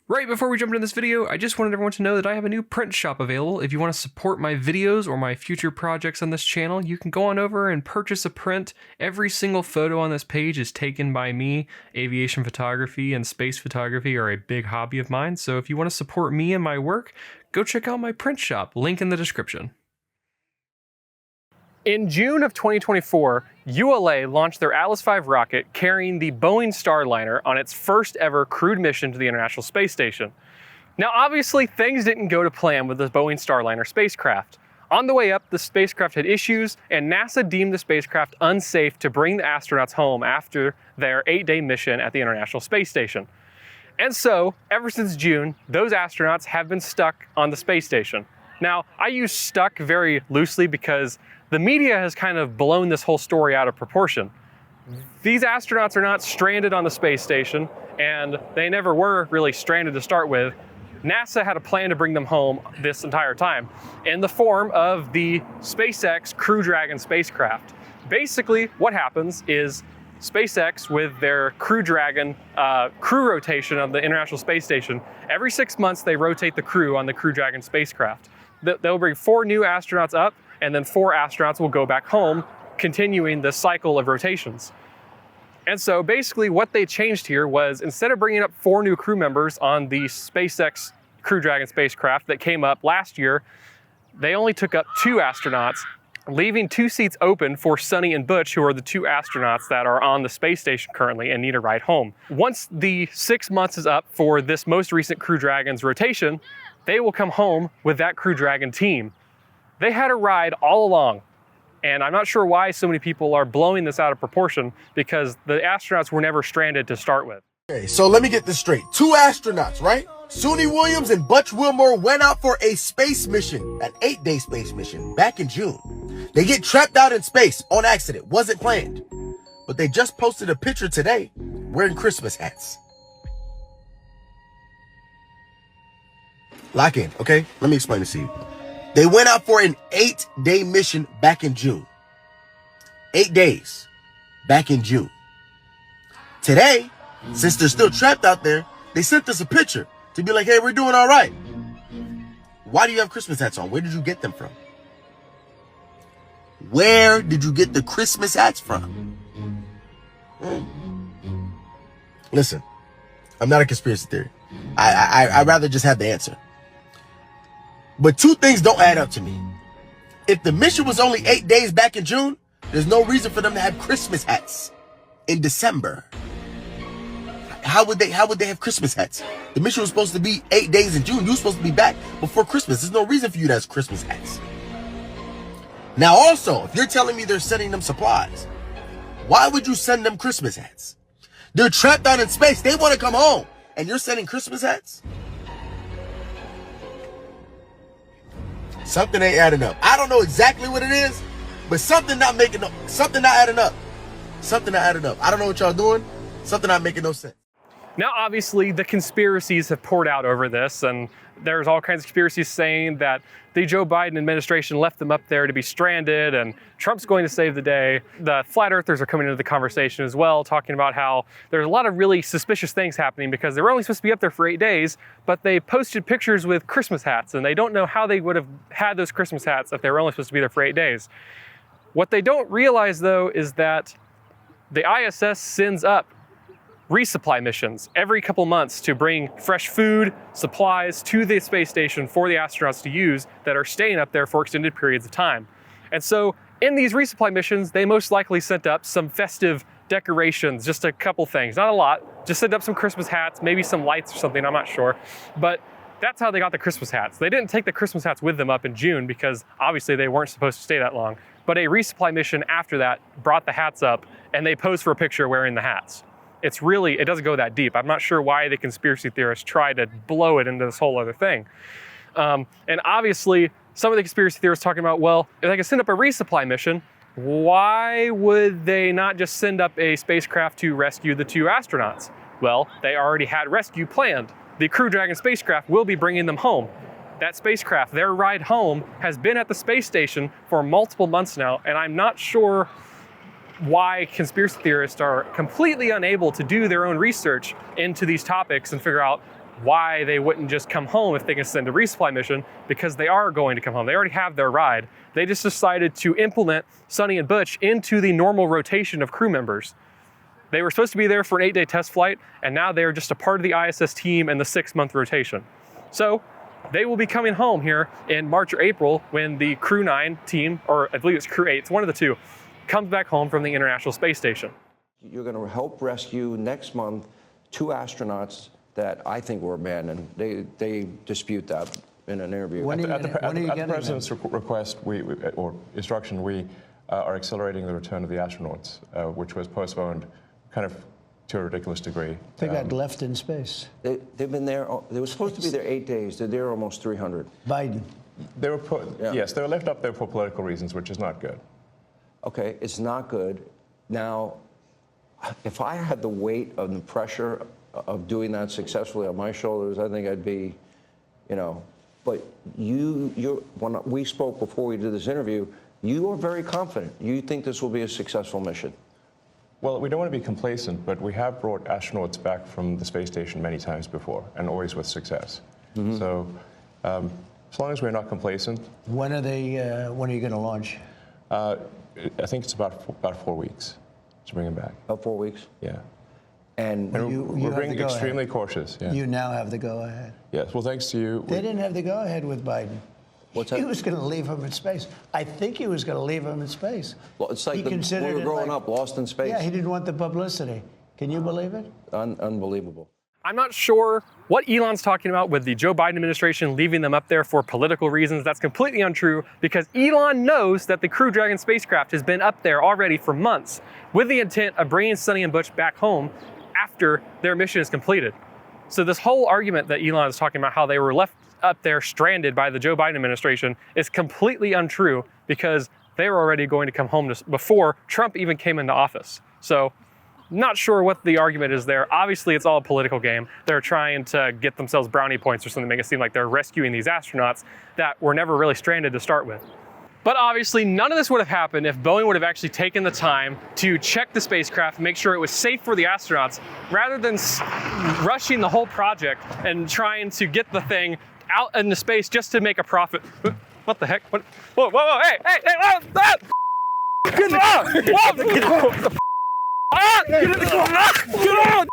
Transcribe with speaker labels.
Speaker 1: Right before we jump into this video, I just wanted everyone to know that I have a new print shop available. If you want to support my videos or my future projects on this channel, you can go on over and purchase a print. Every single photo on this page is taken by me. Aviation photography and space photography are a big hobby of mine, so if you want to support me and my work, go check out my print shop, link in the description. In June of 2024, ULA launched their Atlas V rocket carrying the Boeing Starliner on its first ever crewed mission to the International Space Station. Now obviously things didn't go to plan with the Boeing Starliner spacecraft. On the way up, the spacecraft had issues and NASA deemed the spacecraft unsafe to bring the astronauts home after their 8-day mission at the International Space Station. And so, ever since June, those astronauts have been stuck on the space station. Now, I use stuck very loosely because the media has kind of blown this whole story out of proportion. These astronauts are not stranded on the space station, and they never were really stranded to start with. NASA had a plan to bring them home this entire time in the form of the SpaceX Crew Dragon spacecraft. Basically, what happens is SpaceX, with their Crew Dragon crew rotation of the International Space Station, every 6 months they rotate the crew on the Crew Dragon spacecraft. They'll bring 4 new astronauts up, and then 4 astronauts will go back home, continuing the cycle of rotations. And so basically what they changed here was, instead of bringing up 4 new crew members on the SpaceX Crew Dragon spacecraft that came up last year, they only took up 2 astronauts, leaving 2 seats open for Suni and Butch, who are the 2 astronauts that are on the space station currently and need a ride home. Once the 6 months is up for this most recent Crew Dragon's rotation, they will come home with that Crew Dragon team. They had a ride all along, and I'm not sure why so many people are blowing this out of proportion, because the astronauts were never stranded to start with.
Speaker 2: Okay, so let me get this straight. 2 astronauts, right? Suni Williams and Butch Wilmore went out for a space mission, an 8-day space mission, back in June. They get trapped out in space on accident, wasn't planned. But they just posted a picture today wearing Christmas hats. Lock in, okay? Let me explain this to you. They went out for an 8-day mission back in June. 8 days back in June. Today, since they're still trapped out there, they sent us a picture to be like, hey, we're doing all right. Why do you have Christmas hats on? Where did you get them from? Where did you get the Christmas hats from? Listen, I'm not a conspiracy theory. I'd rather just have the answer. But 2 things don't add up to me. If the mission was only 8 days back in June, there's no reason for them to have Christmas hats in December. How would they have Christmas hats? The mission was supposed to be 8 days in June. You were supposed to be back before Christmas. There's no reason for you to have Christmas hats. Now also, if you're telling me they're sending them supplies, why would you send them Christmas hats? They're trapped out in space. They want to come home, and you're sending Christmas hats? Something ain't adding up. I don't know exactly what it is, but something not adding up. Something not adding up. I don't know what y'all doing. Something not making no sense.
Speaker 1: Now, obviously, the conspiracies have poured out over this, and there's all kinds of conspiracies saying that the Joe Biden administration left them up there to be stranded, and Trump's going to save the day. The flat earthers are coming into the conversation as well, talking about how there's a lot of really suspicious things happening because they were only supposed to be up there for 8 days, but they posted pictures with Christmas hats, and they don't know how they would have had those Christmas hats if they were only supposed to be there for 8 days. What they don't realize, though, is that the ISS sends up resupply missions every couple months to bring fresh food, supplies to the space station for the astronauts to use that are staying up there for extended periods of time. And so in these resupply missions, they most likely sent up some festive decorations, just a couple things, not a lot, just sent up some Christmas hats, maybe some lights or something, I'm not sure. But that's how they got the Christmas hats. They didn't take the Christmas hats with them up in June because obviously they weren't supposed to stay that long. But a resupply mission after that brought the hats up, and they posed for a picture wearing the hats. It doesn't go that deep. I'm not sure why the conspiracy theorists try to blow it into this whole other thing. And obviously, some of the conspiracy theorists talking about, well, if they can send up a resupply mission, why would they not just send up a spacecraft to rescue the 2 astronauts? Well, they already had rescue planned. The Crew Dragon spacecraft will be bringing them home. That spacecraft, their ride home, has been at the space station for multiple months now, and I'm not sure why conspiracy theorists are completely unable to do their own research into these topics and figure out why they wouldn't just come home if they can send a resupply mission, because they are going to come home. They already have their ride. They just decided to implement Suni and Butch into the normal rotation of crew members. They were supposed to be there for an 8-day test flight, and now they're just a part of the ISS team and the 6-month rotation. So they will be coming home here in March or April when the Crew 9 team, or I believe it's Crew 8, it's one of the two, comes back home from the International Space Station.
Speaker 3: You're going to help rescue next month 2 astronauts that I think were abandoned. They dispute that in an interview.
Speaker 4: At the President's request or instruction, we are accelerating the return of the astronauts, which was postponed kind of to a ridiculous degree.
Speaker 5: They got left in space.
Speaker 3: They've been there. They were supposed to be there 8 days. They're there almost 300.
Speaker 5: Biden.
Speaker 4: They were yes, they were left up there for political reasons, which is not good.
Speaker 3: Okay, it's not good. Now, if I had the weight of the pressure of doing that successfully on my shoulders, I think I'd be, but when we spoke before we did this interview, you are very confident. You think this will be a successful mission.
Speaker 4: Well, we don't want to be complacent, but we have brought astronauts back from the space station many times before, and always with success. Mm-hmm. So, as long as we're not complacent.
Speaker 5: When are you going to launch?
Speaker 4: I think it's about 4 weeks to bring them back.
Speaker 3: About 4 weeks?
Speaker 4: Yeah.
Speaker 3: And
Speaker 4: we're being extremely cautious. Yeah.
Speaker 5: You now have the go-ahead.
Speaker 4: Yes. Well, thanks to you.
Speaker 5: They didn't have the go-ahead with Biden.
Speaker 3: What's that?
Speaker 5: He was going to leave him in space. I think he was going to leave him in space.
Speaker 3: Well, it's like when we were growing up, lost in space.
Speaker 5: Yeah, he didn't want the publicity. Can you believe it?
Speaker 3: Unbelievable.
Speaker 1: I'm not sure what Elon's talking about with the Joe Biden administration leaving them up there for political reasons. That's completely untrue, because Elon knows that the Crew Dragon spacecraft has been up there already for months with the intent of bringing Suni and Butch back home after their mission is completed. So this whole argument that Elon is talking about, how they were left up there stranded by the Joe Biden administration, is completely untrue, because they were already going to come home before Trump even came into office. So not sure what the argument is there. Obviously, it's all a political game. They're trying to get themselves brownie points or something, make it seem like they're rescuing these astronauts that were never really stranded to start with. But obviously, none of this would have happened if Boeing would have actually taken the time to check the spacecraft and make sure it was safe for the astronauts, rather than rushing the whole project and trying to get the thing out into space just to make a profit. What the heck? What? Whoa, whoa, whoa, hey, whoa, ah! Get in the car! Ah! Get in the car! Get on!